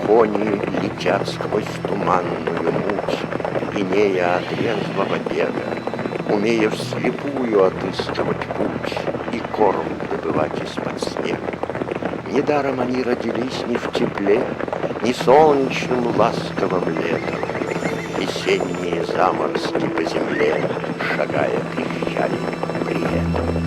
кони летят сквозь туманную муть, пьянея от резвого бега, умея вслепую отыскивать путь и корм добывать из-под снега. Недаром они родились не в тепле, не солнечным ласковым летом. Весенние заморозки по земле, шагая, кричали при этом.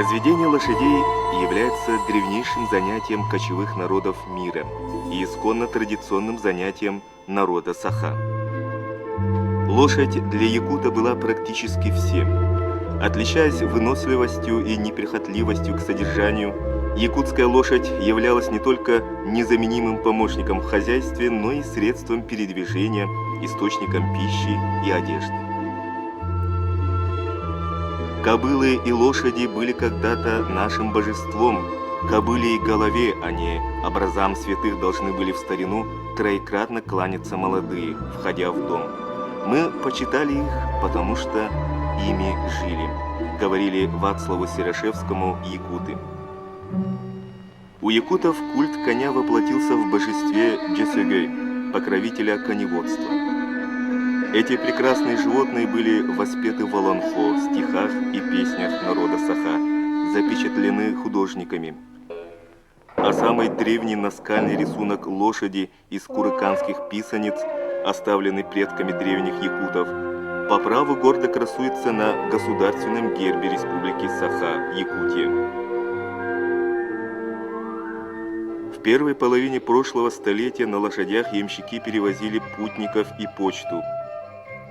Разведение лошадей является древнейшим занятием кочевых народов мира и исконно традиционным занятием народа Саха. Лошадь для якута была практически всем. Отличаясь выносливостью и неприхотливостью к содержанию, якутская лошадь являлась не только незаменимым помощником в хозяйстве, но и средством передвижения, источником пищи и одежды. Кобылы и лошади были когда-то нашим божеством. Кобыле и голове, а не образам святых, должны были в старину троекратно кланяться молодые, входя в дом. Мы почитали их, потому что ими жили, говорили Вацлаву Серошевскому якуты. У якутов культ коня воплотился в божестве Джесёгэй, покровителя коневодства. Эти прекрасные животные были воспеты в Олонхо, стихах и песнях народа Саха, запечатлены художниками. А самый древний наскальный рисунок лошади из курыканских писанец, оставленный предками древних якутов, по праву гордо красуется на государственном гербе Республики Саха, Якутия. В первой половине прошлого столетия на лошадях ямщики перевозили путников и почту.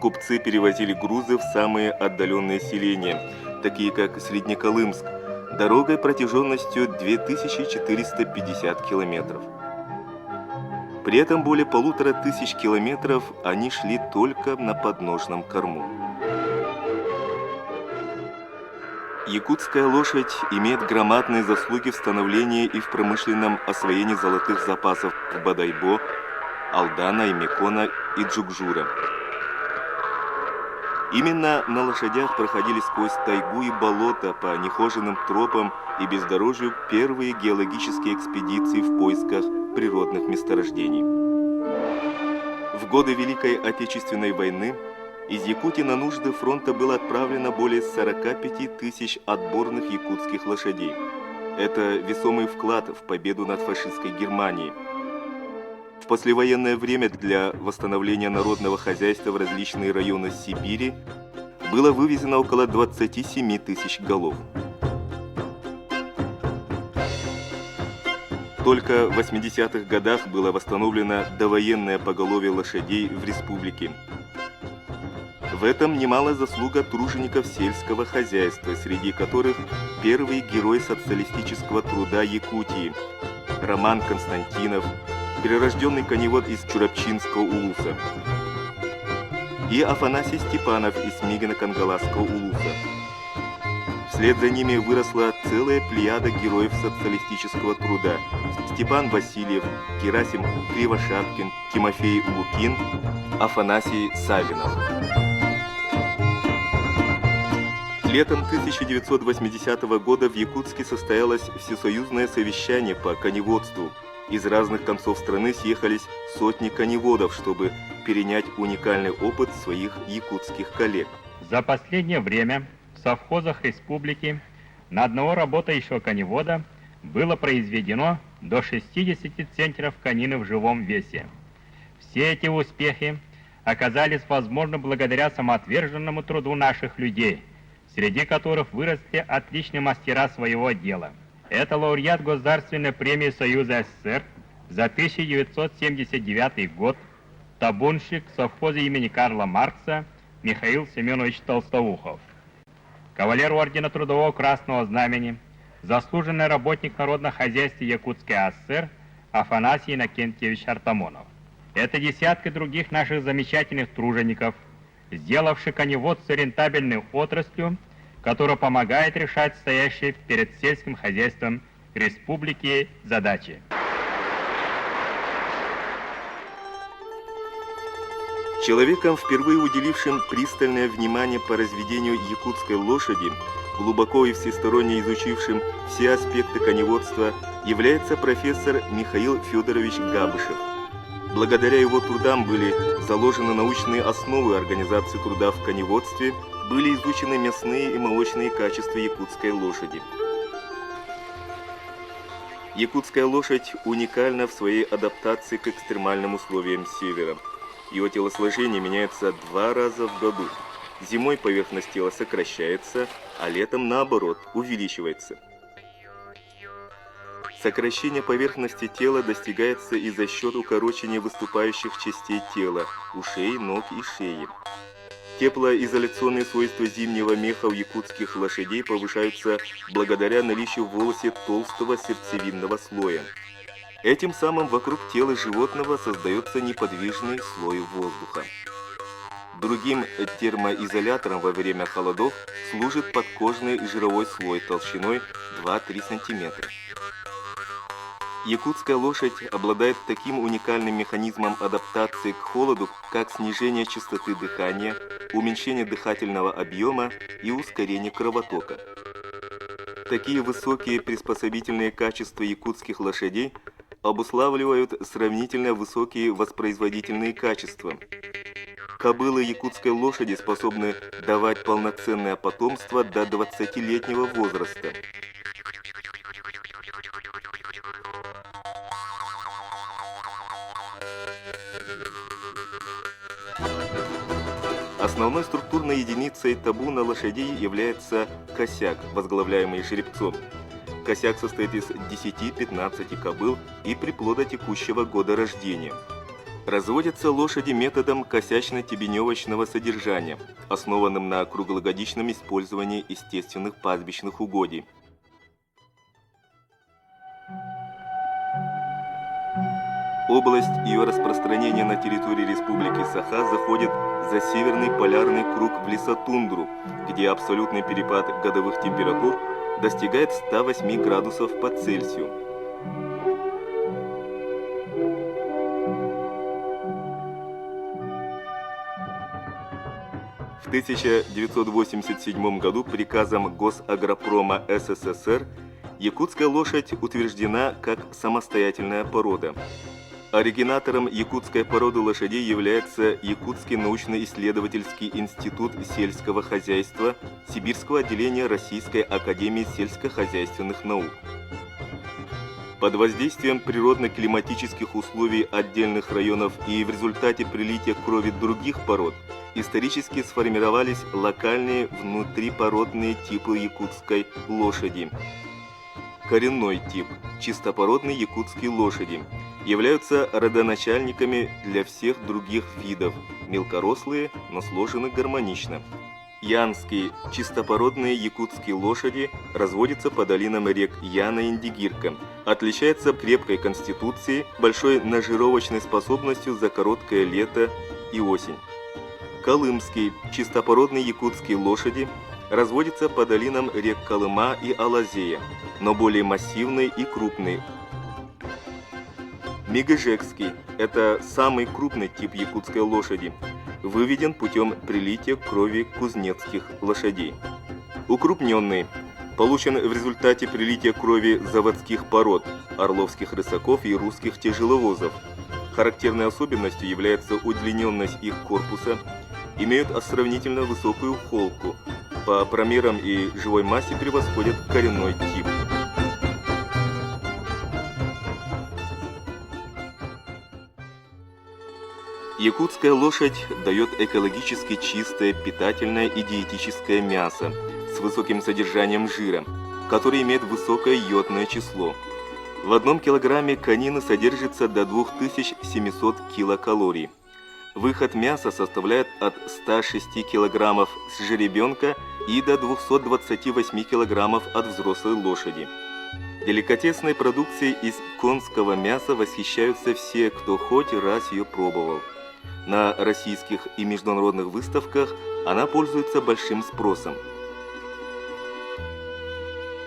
Купцы перевозили грузы в самые отдаленные селения, такие как Среднеколымск, дорогой протяженностью 2450 километров. При этом более 1500 километров они шли только на подножном корму. Якутская лошадь имеет громадные заслуги в становлении и в промышленном освоении золотых запасов в Бодайбо, Алдана, Имекона и Джукжура. Именно на лошадях проходили сквозь тайгу и болото по нехоженным тропам и бездорожью первые геологические экспедиции в поисках природных месторождений. В годы Великой Отечественной войны из Якутии на нужды фронта было отправлено более 45 тысяч отборных якутских лошадей. Это весомый вклад в победу над фашистской Германией. В послевоенное время для восстановления народного хозяйства в различные районы Сибири было вывезено около 27 тысяч голов. Только в 80-х годах было восстановлено довоенное поголовье лошадей в республике. В этом немалая заслуга тружеников сельского хозяйства, среди которых первый герой социалистического труда Якутии Роман Константинов, перерожденный коневод из Чурапчинского улуса, и Афанасий Степанов из Мигино-Кангаласского улуса. Вслед за ними выросла целая плеяда героев социалистического труда: Степан Васильев, Герасим Кривошапкин, Тимофей Лукин, Афанасий Савинов. Летом 1980 года в Якутске состоялось всесоюзное совещание по коневодству. Из разных концов страны съехались сотни коневодов, чтобы перенять уникальный опыт своих якутских коллег. За последнее время в совхозах республики на одного работающего коневода было произведено до 60 центнеров конины в живом весе. Все эти успехи оказались возможны благодаря самоотверженному труду наших людей, среди которых выросли отличные мастера своего дела. Это лауреат Государственной премии Союза СССР за 1979 год, табунщик совхоза имени Карла Маркса Михаил Семенович Толстоухов. Кавалер ордена Трудового Красного Знамени, заслуженный работник народного хозяйства Якутской АССР Афанасий Иннокентьевич Артамонов. Это десятки других наших замечательных тружеников, сделавших коневодство рентабельной отраслью, которая помогает решать стоящие перед сельским хозяйством республики задачи. Человеком, впервые уделившим пристальное внимание по разведению якутской лошади, глубоко и всесторонне изучившим все аспекты коневодства, является профессор Михаил Федорович Габышев. Благодаря его трудам были заложены научные основы организации труда в коневодстве, были изучены мясные и молочные качества якутской лошади. Якутская лошадь уникальна в своей адаптации к экстремальным условиям севера. Его телосложение меняется 2 раза в году. Зимой поверхность тела сокращается, а летом, наоборот, увеличивается. Сокращение поверхности тела достигается и за счет укорочения выступающих частей тела, ушей, ног и шеи. Теплоизоляционные свойства зимнего меха у якутских лошадей повышаются благодаря наличию в волосе толстого сердцевинного слоя. Этим самым вокруг тела животного создается неподвижный слой воздуха. Другим термоизолятором во время холодов служит подкожный жировой слой толщиной 2-3 см. Якутская лошадь обладает таким уникальным механизмом адаптации к холоду, как снижение частоты дыхания, уменьшение дыхательного объема и ускорение кровотока. Такие высокие приспособительные качества якутских лошадей обуславливают сравнительно высокие воспроизводительные качества. Кобылы якутской лошади способны давать полноценное потомство до 20-летнего возраста. Основной структурной единицей табуна лошадей является косяк, возглавляемый жеребцом. Косяк состоит из 10-15 кобыл и приплода текущего года рождения. Разводятся лошади методом косячно-тебеневочного содержания, основанным на круглогодичном использовании естественных пастбищных угодий. Область ее распространения на территории Республики Саха заходит за северный полярный круг в лесотундру, где абсолютный перепад годовых температур достигает 108 градусов по Цельсию. В 1987 году приказом Госагропрома СССР якутская лошадь утверждена как самостоятельная порода. Оригинатором якутской породы лошадей является Якутский научно-исследовательский институт сельского хозяйства Сибирского отделения Российской академии сельскохозяйственных наук. Под воздействием природно-климатических условий отдельных районов и в результате прилития крови других пород исторически сформировались локальные внутрипородные типы якутской лошади. Коренной тип – чистопородные якутские лошади – являются родоначальниками для всех других видов, мелкорослые, но сложены гармонично. Янские чистопородные якутские лошади разводятся по долинам рек Яна и Индигирка, отличаются крепкой конституцией, большой нажировочной способностью за короткое лето и осень. Колымские чистопородные якутские лошади разводятся по долинам рек Колыма и Алазея, но более массивные и крупные. Мегежекский – это самый крупный тип якутской лошади, выведен путем прилития крови кузнецких лошадей. Укрупненный – получен в результате прилития крови заводских пород, орловских рысаков и русских тяжеловозов. Характерной особенностью является удлиненность их корпуса, имеют сравнительно высокую холку, по промерам и живой массе превосходят коренной тип. Якутская лошадь дает экологически чистое, питательное и диетическое мясо с высоким содержанием жира, который имеет высокое йодное число. В 1 килограмме конины содержится до 2700 килокалорий. Выход мяса составляет от 106 килограммов с жеребенка и до 228 килограммов от взрослой лошади. Деликатесной продукцией из конского мяса восхищаются все, кто хоть раз ее пробовал. На российских и международных выставках она пользуется большим спросом.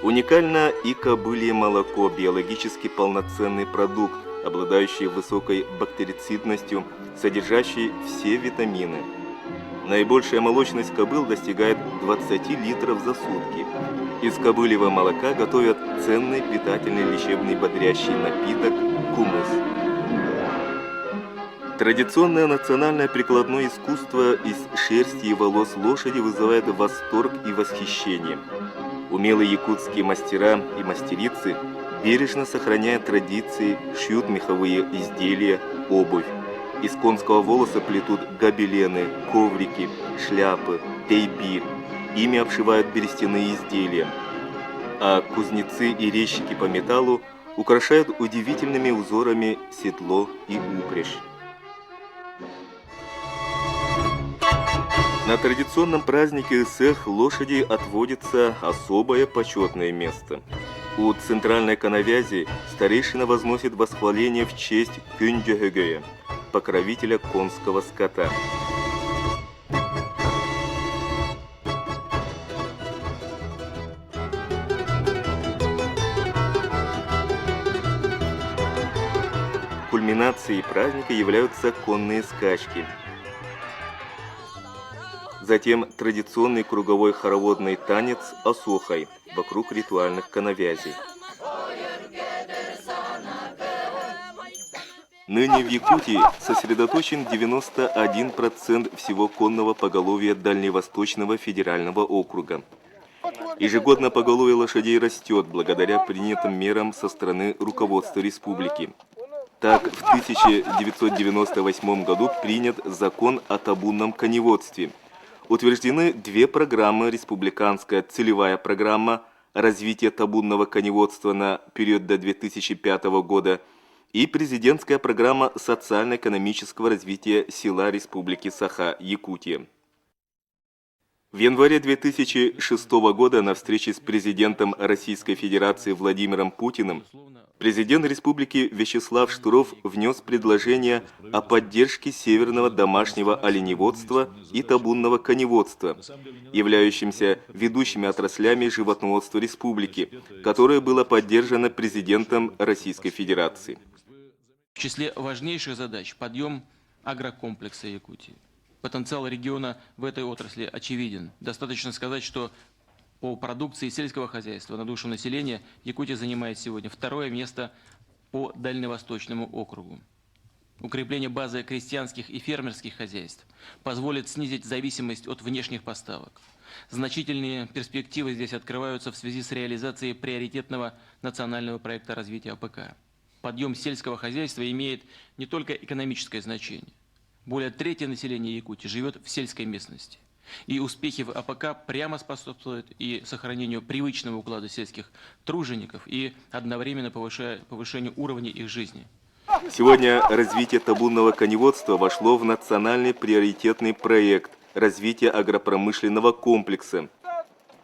Уникально и кобылье молоко – биологически полноценный продукт, обладающие высокой бактерицидностью, содержащие все витамины. Наибольшая молочность кобыл достигает 20 литров за сутки. Из кобыльего молока готовят ценный питательный лечебный бодрящий напиток кумыс. Традиционное национальное прикладное искусство из шерсти и волос лошади вызывает восторг и восхищение. Умелые якутские мастера и мастерицы бережно сохраняя традиции, шьют меховые изделия, обувь. Из конского волоса плетут гобелены, коврики, шляпы, тейби. Ими обшивают берестяные изделия. А кузнецы и резчики по металлу украшают удивительными узорами седло и упряжь. На традиционном празднике Исэх лошади отводится особое почетное место. У центральной коновязи старейшина возносит восхваление в честь Кюндюхэгöе, покровителя конского скота. Кульминацией праздника являются конные скачки. Затем традиционный круговой хороводный танец осохай вокруг ритуальных коновязей. Ныне в Якутии сосредоточен 91% всего конного поголовья Дальневосточного федерального округа. Ежегодно поголовье лошадей растет благодаря принятым мерам со стороны руководства республики. Так, в 1998 году принят закон о табунном коневодстве. Утверждены две программы: республиканская целевая программа развития табунного коневодства на период до 2005 года и президентская программа социально-экономического развития села Республики Саха-Якутия. В январе 2006 года на встрече с президентом Российской Федерации Владимиром Путиным президент республики Вячеслав Штуров внес предложение о поддержке северного домашнего оленеводства и табунного коневодства, являющимся ведущими отраслями животноводства республики, которое было поддержано президентом Российской Федерации. В числе важнейших задач подъем агрокомплекса Якутии. Потенциал региона в этой отрасли очевиден. Достаточно сказать, что по продукции сельского хозяйства на душу населения Якутия занимает сегодня второе место по Дальневосточному округу. Укрепление базы крестьянских и фермерских хозяйств позволит снизить зависимость от внешних поставок. Значительные перспективы здесь открываются в связи с реализацией приоритетного национального проекта развития АПК. Подъем сельского хозяйства имеет не только экономическое значение. Более трети населения Якутии живет в сельской местности. И успехи в АПК прямо способствуют и сохранению привычного уклада сельских тружеников, и одновременно повышению уровня их жизни. Сегодня развитие табунного коневодства вошло в национальный приоритетный проект развития агропромышленного комплекса.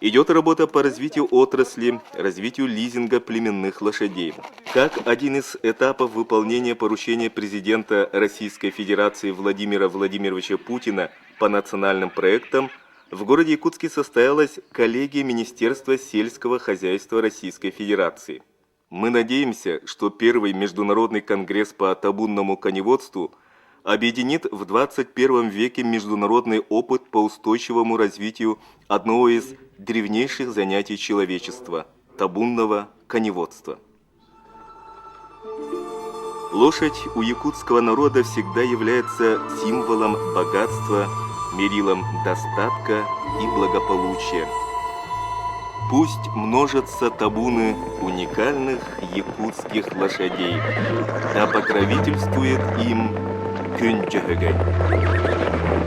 Идет работа по развитию отрасли, развитию лизинга племенных лошадей. Как один из этапов выполнения поручения президента Российской Федерации Владимира Владимировича Путина по национальным проектам, в городе Якутске состоялась коллегия Министерства сельского хозяйства Российской Федерации. Мы надеемся, что первый международный конгресс по табунному коневодству объединит в 21 веке международный опыт по устойчивому развитию одного из древнейших занятий человечества – табунного коневодства. Лошадь у якутского народа всегда является символом богатства, мерилом достатка и благополучия. Пусть множатся табуны уникальных якутских лошадей, да покровительствует им Кюндюхэгöе.